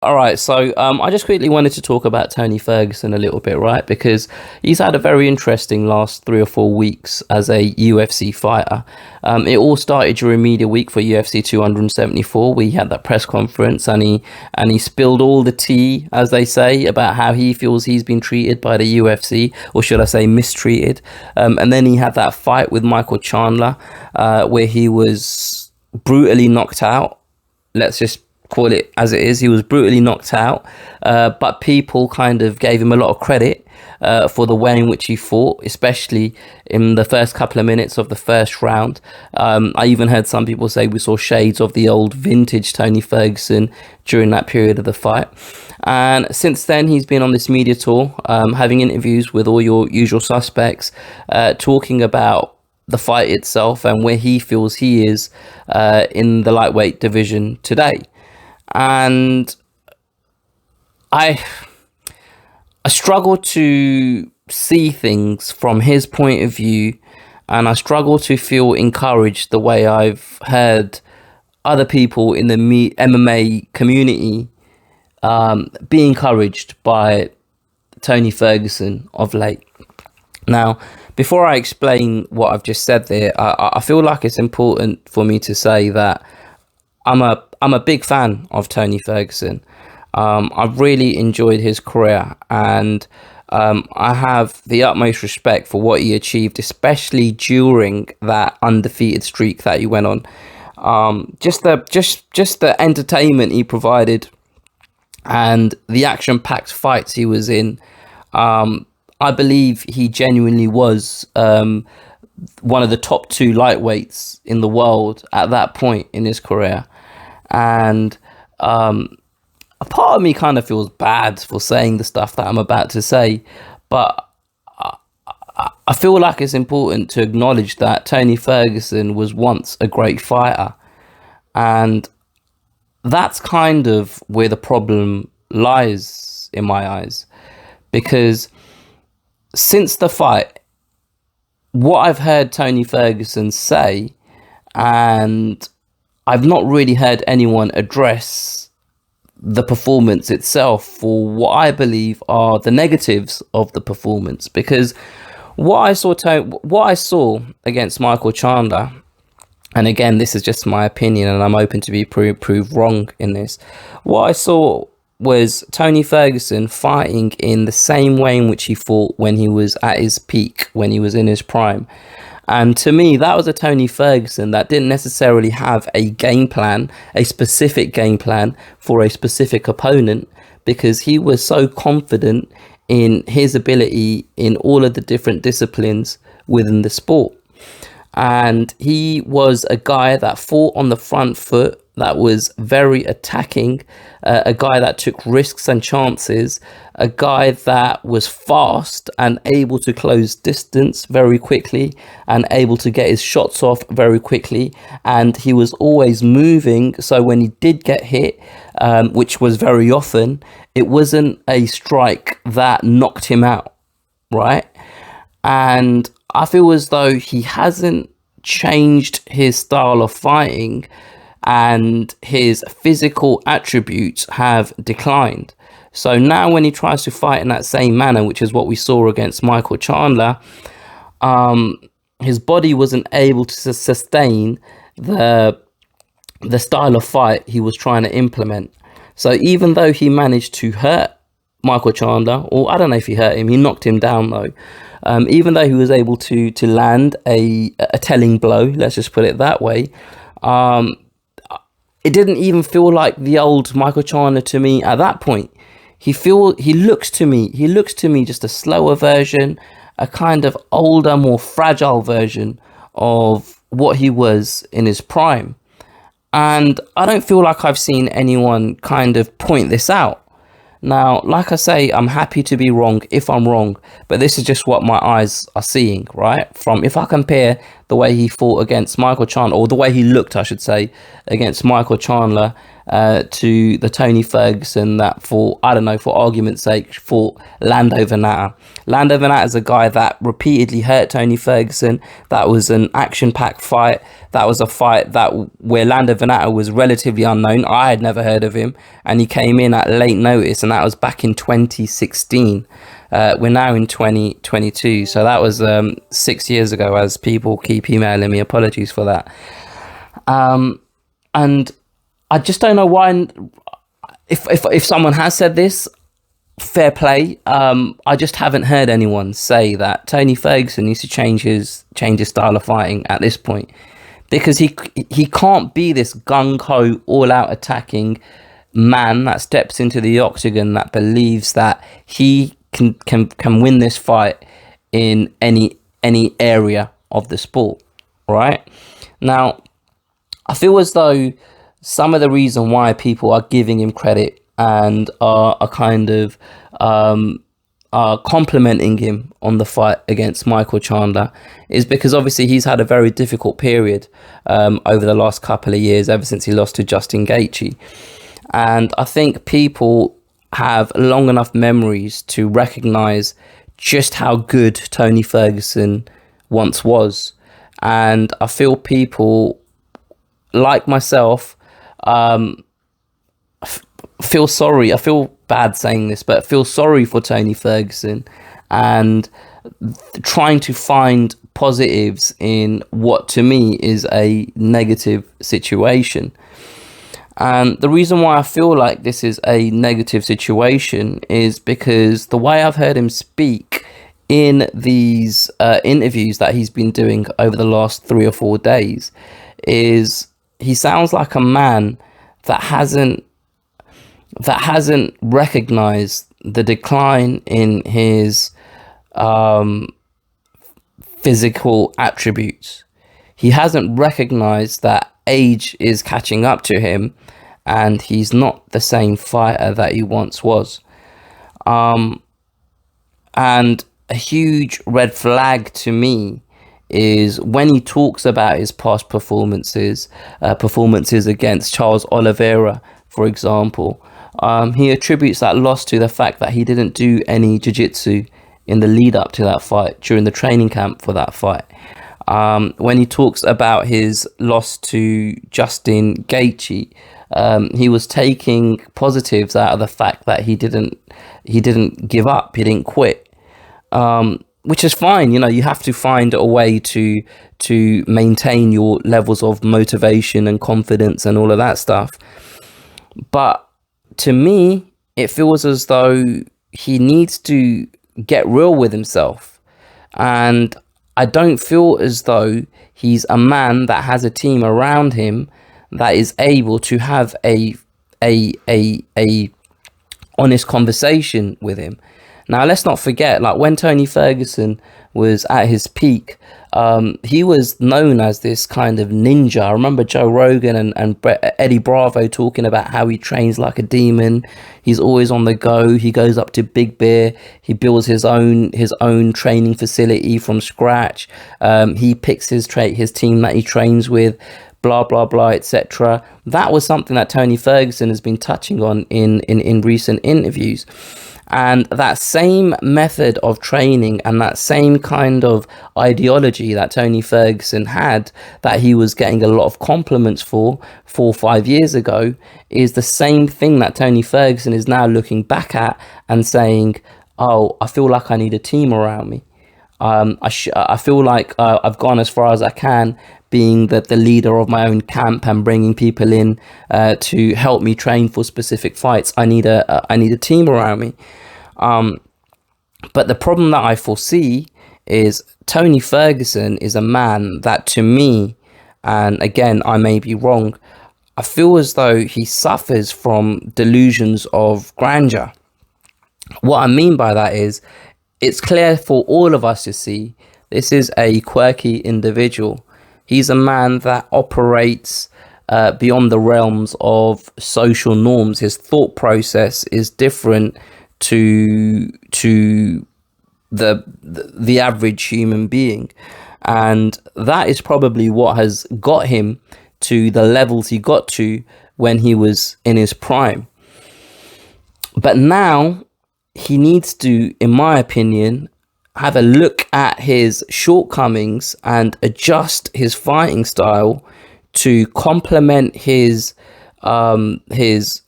All right, so I just quickly wanted to talk about Tony Ferguson a little bit, right? Because he's had a very interesting last 3 or 4 weeks as a UFC fighter. It all started during media week for UFC 274. We had that press conference, and he spilled all the tea, as they say, about how he feels he's been treated by the UFC, or should I say, mistreated. And then he had that fight with Michael Chandler, where he was brutally knocked out. Let's just call it as it is. He was brutally knocked out, but people kind of gave him a lot of credit for the way in which he fought, especially in the first couple of minutes of the first round. I even heard some people say we saw shades of the old vintage Tony Ferguson during that period of the fight. And since then, he's been on this media tour, having interviews with all your usual suspects, talking about the fight itself and where he feels he is in the lightweight division today. And I struggle to see things from his point of view, and I struggle to feel encouraged the way I've heard other people in the MMA community be encouraged by Tony Ferguson of late. Now, before I explain what I've just said there, I feel like it's important for me to say that I'm a big fan of Tony Ferguson. I've really enjoyed his career, and I have the utmost respect for what he achieved, especially during that undefeated streak that he went on. Just the entertainment he provided and the action-packed fights he was in. I believe he genuinely was one of the top two lightweights in the world at that point in his career. And a part of me kind of feels bad for saying the stuff that I'm about to say, but I feel like it's important to acknowledge that Tony Ferguson was once a great fighter. And that's kind of where the problem lies in my eyes. Because since the fight, what I've heard Tony Ferguson say, and I've not really heard anyone address the performance itself for what I believe are the negatives of the performance. Because what I saw against Michael Chandler, and again, this is just my opinion, and I'm open to be proved wrong in this. What I saw was Tony Ferguson fighting in the same way in which he fought when he was at his peak, when he was in his prime. And to me, that was a Tony Ferguson that didn't necessarily have a game plan, a specific game plan for a specific opponent, because he was so confident in his ability in all of the different disciplines within the sport. And he was a guy that fought on the front foot, that was very attacking, a guy that took risks and chances, a guy that was fast and able to close distance very quickly and able to get his shots off very quickly. And he was always moving. So when he did get hit, which was very often, it wasn't a strike that knocked him out, right? And I feel as though he hasn't changed his style of fighting, and his physical attributes have declined. So now when he tries to fight in that same manner, which is what we saw against Michael Chandler, his body wasn't able to sustain the style of fight he was trying to implement. So even though he managed to hurt Michael Chandler, or I don't know if he hurt him, he knocked him down though. Even though he was able to land a telling blow, let's just put it that way, it didn't even feel like the old Michael Chandler to me at that point. He looks to me just a slower version, a kind of older, more fragile version of what he was in his prime. And I don't feel like I've seen anyone kind of point this out. Now, like I say, I'm happy to be wrong if I'm wrong, but this is just what my eyes are seeing, right? From, if I compare the way he fought against Michael Chandler, or the way he looked, I should say, against Michael Chandler, to the Tony Ferguson that, for, I don't know, for argument's sake, fought Lando Venata. Lando Venata is a guy that repeatedly hurt Tony Ferguson. That was an action-packed fight. That was a fight where Lando Venata was relatively unknown. I had never heard of him, and he came in at late notice, and that was back in 2016. We're now in 2022, so that was 6 years ago, as people keep emailing me. Apologies for that. And I just don't know why. If someone has said this, fair play. I just haven't heard anyone say that Tony Ferguson needs to change his style of fighting at this point, because he can't be this gung-ho, all-out attacking man that steps into the octagon that believes that he can win this fight in any area of the sport. Right now, I feel as though some of the reason why people are giving him credit and are kind of complimenting him on the fight against Michael Chandler is because obviously he's had a very difficult period over the last couple of years, ever since he lost to Justin Gaethje. And I think people have long enough memories to recognize just how good Tony Ferguson once was. And I feel people like myself feel sorry. I feel bad saying this, but feel sorry for Tony Ferguson and trying to find positives in what to me is a negative situation. And the reason why I feel like this is a negative situation is because the way I've heard him speak in these interviews that he's been doing over the last 3 or 4 days is he sounds like a man that hasn't recognized the decline in his physical attributes. He hasn't recognized that age is catching up to him and he's not the same fighter that he once was. And a huge red flag to me is when he talks about his past performances against Charles Oliveira, for example. He attributes that loss to the fact that he didn't do any jiu-jitsu in the lead up to that fight, during the training camp for that fight. When he talks about his loss to Justin Gaethje, he was taking positives out of the fact that he didn't give up, he didn't quit. Which is fine, you know, you have to find a way to maintain your levels of motivation and confidence and all of that stuff. But to me, it feels as though he needs to get real with himself. And I don't feel as though he's a man that has a team around him that is able to have a honest conversation with him. Now, let's not forget, like when Tony Ferguson was at his peak, he was known as this kind of ninja. I remember Joe Rogan and Eddie Bravo talking about how he trains like a demon. He's always on the go. He goes up to Big Bear. He builds his own training facility from scratch. He picks his team that he trains with, blah, blah, blah, etc. That was something that Tony Ferguson has been touching on in recent interviews. And that same method of training and that same kind of ideology that Tony Ferguson had, that he was getting a lot of compliments for 4 or 5 years ago, is the same thing that Tony Ferguson is now looking back at and saying, oh, I feel like I need a team around me. I feel like I've gone as far as I can, being the leader of my own camp and bringing people in to help me train for specific fights. I need a team around me. But the problem that I foresee is Tony Ferguson is a man that, to me, and again, I may be wrong, I feel as though he suffers from delusions of grandeur. What I mean by that is, it's clear for all of us to see, this is a quirky individual. He's a man that operates beyond the realms of social norms. His thought process is different to the average human being, and that is probably what has got him to the levels he got to when he was in his prime. But now he needs to, in my opinion, have a look at his shortcomings and adjust his fighting style to complement his attributes,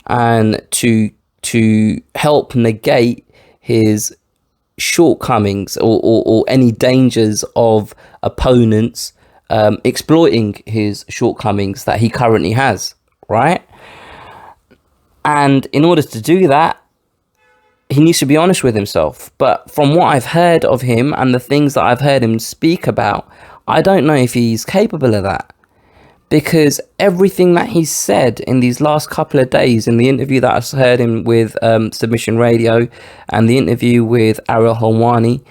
and to help negate his shortcomings, or any dangers of opponents exploiting his shortcomings that he currently has, right? And in order to do that, he needs to be honest with himself. But from what I've heard of him and the things that I've heard him speak about, I don't know if he's capable of that. Because everything that he's said in these last couple of days, in the interview that I heard him with Submission Radio and the interview with Ariel Helwani,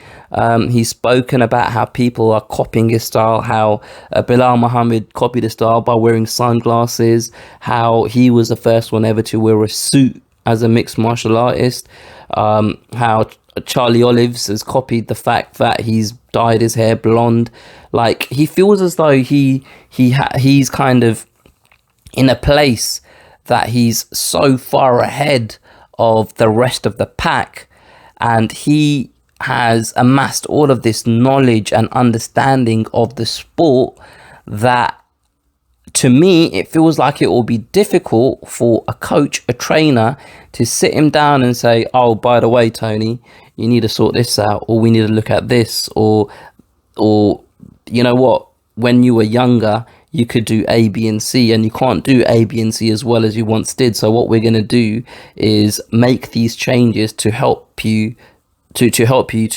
he's spoken about how people are copying his style, how Bilal Muhammad copied his style by wearing sunglasses, how he was the first one ever to wear a suit as a mixed martial artist, how Charlie Olives has copied the fact that he's dyed his hair blonde. Like, he feels as though he's kind of in a place that he's so far ahead of the rest of the pack, and he has amassed all of this knowledge and understanding of the sport that, to me, it feels like it will be difficult for a coach, a trainer, to sit him down and say, oh, by the way, Tony, you need to sort this out, or we need to look at this, or you know what, when you were younger, you could do A, B, and C, and you can't do A, B, and C as well as you once did. So what we're going to do is make these changes to help you to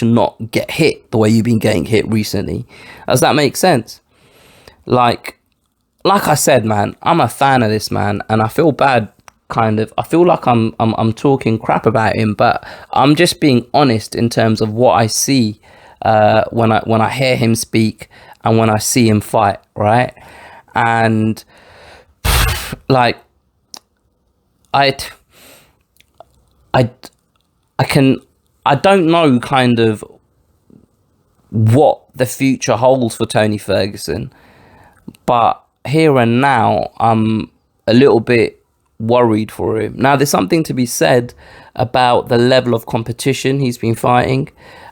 not get hit the way you've been getting hit recently. Does that make sense? Like I said, man, I'm a fan of this man, and I feel bad. I feel like I'm talking crap about him, but I'm just being honest in terms of what I see when I hear him speak and when I see him fight, right? And like, I don't know kind of what the future holds for Tony Ferguson, but here and now I'm a little bit worried for him. Now, there's something to be said about the level of competition he's been fighting,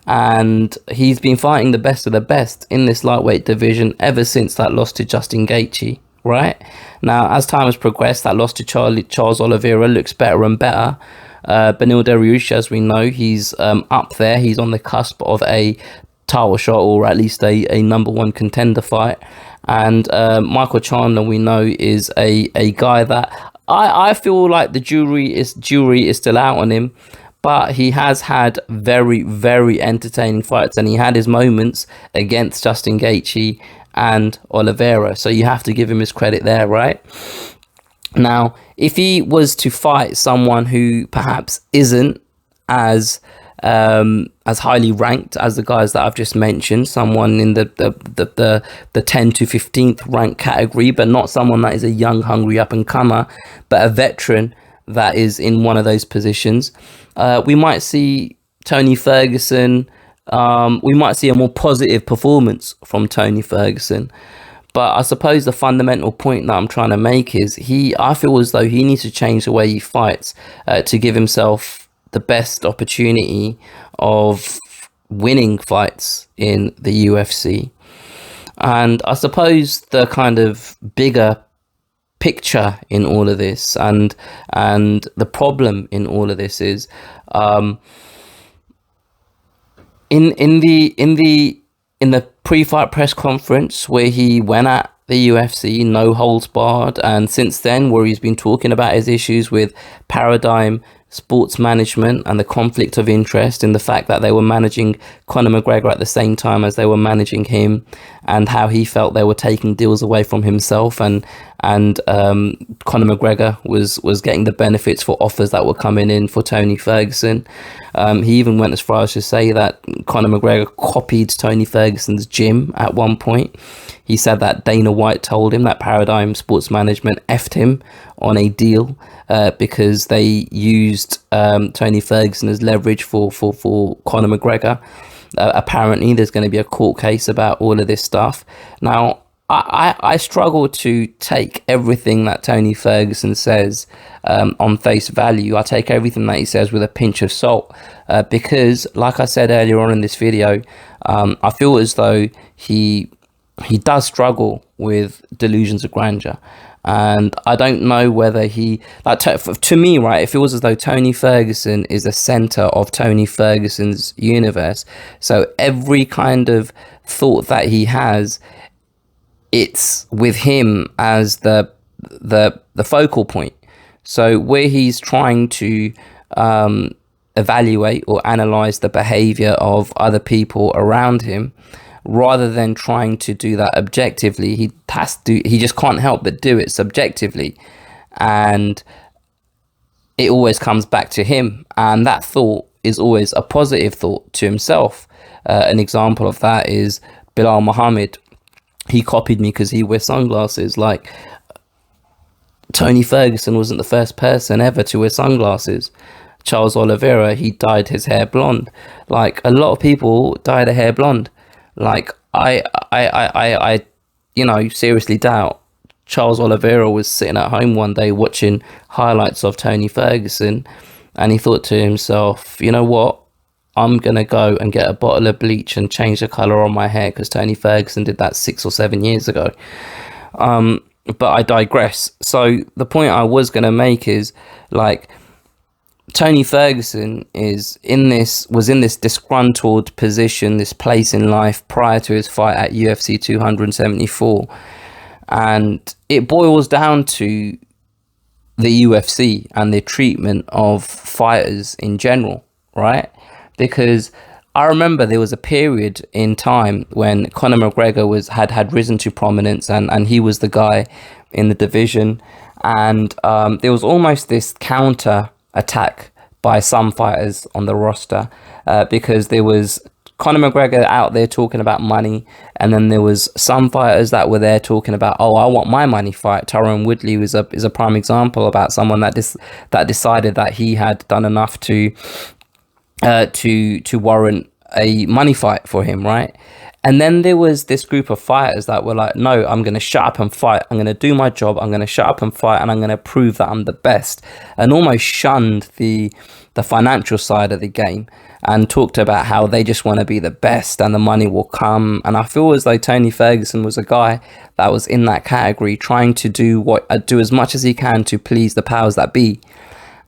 and he's been fighting the best of the best in this lightweight division ever since that loss to Justin Gaethje, right? Now, as time has progressed, that loss to Charles Oliveira looks better and better. Beneil Dariush, as we know, he's up there. He's on the cusp of a title shot, or at least a number one contender fight. And Michael Chandler, we know, is a guy that I feel like the jury is still out on him, but he has had very, very entertaining fights, and he had his moments against Justin Gaethje and Oliveira. So you have to give him his credit there, right? Now, if he was to fight someone who perhaps isn't as highly ranked as the guys that I've just mentioned, someone in the 10 to 15th ranked category, but not someone that is a young, hungry up and comer, but a veteran that is in one of those positions, we might see Tony Ferguson. We might see a more positive performance from Tony Ferguson. But I suppose the fundamental point that I'm trying to make is I feel as though he needs to change the way he fights to give himself the best opportunity of winning fights in the UFC. And I suppose the kind of bigger picture in all of this, and the problem in all of this is in the pre-fight press conference where he went at the UFC, no holds barred, and since then where he's been talking about his issues with Paradigm Sports Management and the conflict of interest in the fact that they were managing Conor McGregor at the same time as they were managing him, and how he felt they were taking deals away from himself, and Conor McGregor was getting the benefits for offers that were coming in for Tony Ferguson. He even went as far as to say that Conor McGregor copied Tony Ferguson's gym at one point. He said that Dana White told him that Paradigm Sports Management effed him on a deal because they used Tony Ferguson as leverage for Conor McGregor. Apparently, there's going to be a court case about all of this stuff. Now, I struggle to take everything that Tony Ferguson says on face value. I take everything that he says with a pinch of salt because, like I said earlier on in this video, I feel as though he does struggle with delusions of grandeur. And I don't know whether he, like, to me, right, it feels as though Tony Ferguson is the center of Tony Ferguson's universe. So every kind of thought that he has, it's with him as the focal point. So where he's trying to evaluate or analyze the behavior of other people around him, rather than trying to do that objectively, he just can't help but do it subjectively, and it always comes back to him, and that thought is always a positive thought to himself. An example of that is Bilal Muhammad. He copied me because he wears sunglasses. Like, Tony Ferguson wasn't the first person ever to wear sunglasses. Charles Oliveira, he dyed his hair blonde. Like, a lot of people dye their hair blonde. Like, I seriously doubt Charles Oliveira was sitting at home one day watching highlights of Tony Ferguson, and he thought to himself, you know what, I'm going to go and get a bottle of bleach and change the colour on my hair because Tony Ferguson did that 6 or 7 years ago. But I digress. So the point I was going to make is, like, Tony Ferguson was in this disgruntled position, this place in life prior to his fight at UFC 274. And it boils down to the UFC and the treatment of fighters in general, right? Because I remember there was a period in time when Conor McGregor had risen to prominence, and he was the guy in the division. And there was almost this counter attack by some fighters on the roster because there was Conor McGregor out there talking about money, and then there was some fighters that were there talking about, oh, I want my money fight. Tyron Woodley is a prime example about someone that decided that he had done enough to warrant a money fight for him, right? And then there was this group of fighters that were like, no, I'm going to shut up and fight. I'm going to do my job. I'm going to shut up and fight, and I'm going to prove that I'm the best, and almost shunned the financial side of the game and talked about how they just want to be the best and the money will come. And I feel as though Tony Ferguson was a guy that was in that category, trying to do as much as he can to please the powers that be.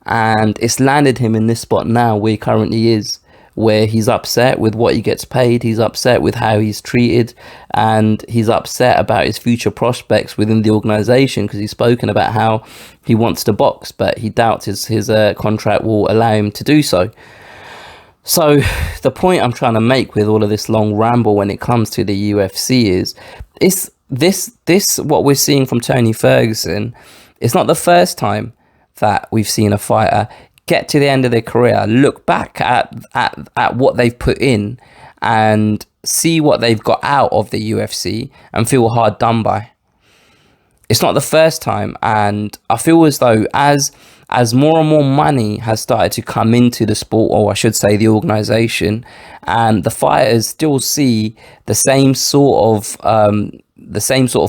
And it's landed him in this spot now where he currently is, where he's upset with what he gets paid, he's upset with how he's treated, and he's upset about his future prospects within the organization, because he's spoken about how he wants to box, but he doubts his contract will allow him to do so. So the point I'm trying to make with all of this long ramble when it comes to the UFC is this what we're seeing from Tony Ferguson. It's not the first time that we've seen a fighter get to the end of their career, look back at what they've put in and see what they've got out of the UFC and feel hard done by. It's not the first time, and I feel as though as more and more money has started to come into the sport, or I should say the organization, and the fighters still see the same sort of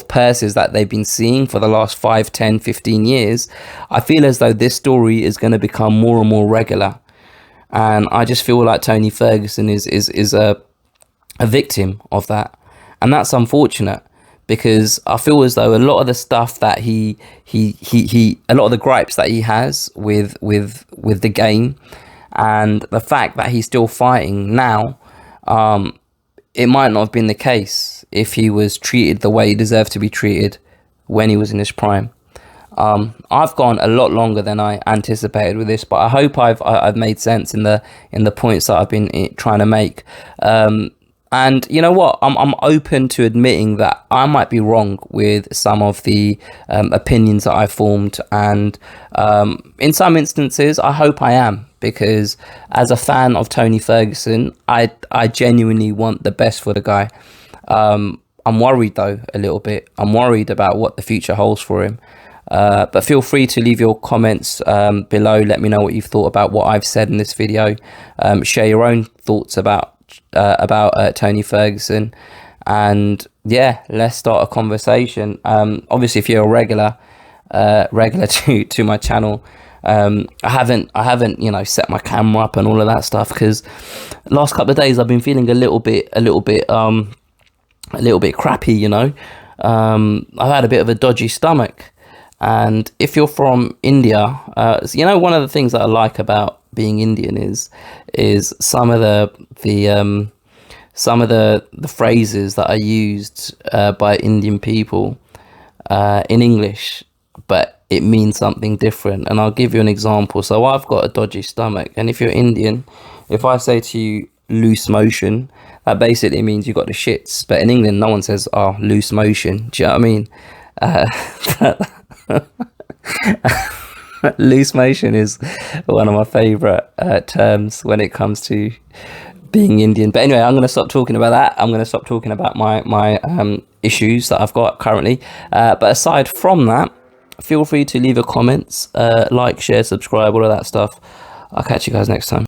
purses that they've been seeing for the last 5, 10, 15 years, I feel as though this story is going to become more and more regular. And I just feel like Tony Ferguson is a victim of that. And that's unfortunate, because I feel as though a lot of the stuff that a lot of the gripes that he has with the game, and the fact that he's still fighting now, it might not have been the case if he was treated the way he deserved to be treated when he was in his prime. I've gone a lot longer than I anticipated with this, but I hope I've made sense in the points that I've been trying to make. And you know what? I'm open to admitting that I might be wrong with some of the opinions that I formed, and in some instances, I hope I am, because as a fan of Tony Ferguson, I genuinely want the best for the guy. I'm worried though a little bit. I'm worried about what the future holds for him. But feel free to leave your comments below. Let me know what you've thought about what I've said in this video. Share your own thoughts about Tony Ferguson, and yeah, let's start a conversation. Obviously, if you're a regular to my channel, I haven't set my camera up and all of that stuff, because last couple of days I've been feeling a little bit crappy, I've had a bit of a dodgy stomach. And if you're from India, one of the things that I like about being Indian is some of the phrases that are used by Indian people in English, but it means something different. And I'll give you an example. So I've got a dodgy stomach, and if you're Indian, if I say to you loose motion, that basically means you got the shits. But in England, no one says, oh, loose motion. Do you know what I mean? Loose motion is one of my favorite terms when it comes to being Indian. But anyway, I'm going to stop talking about that. I'm going to stop talking about my issues that I've got currently. But aside from that, feel free to leave a comments, like, share, subscribe, all of that stuff. I'll catch you guys next time.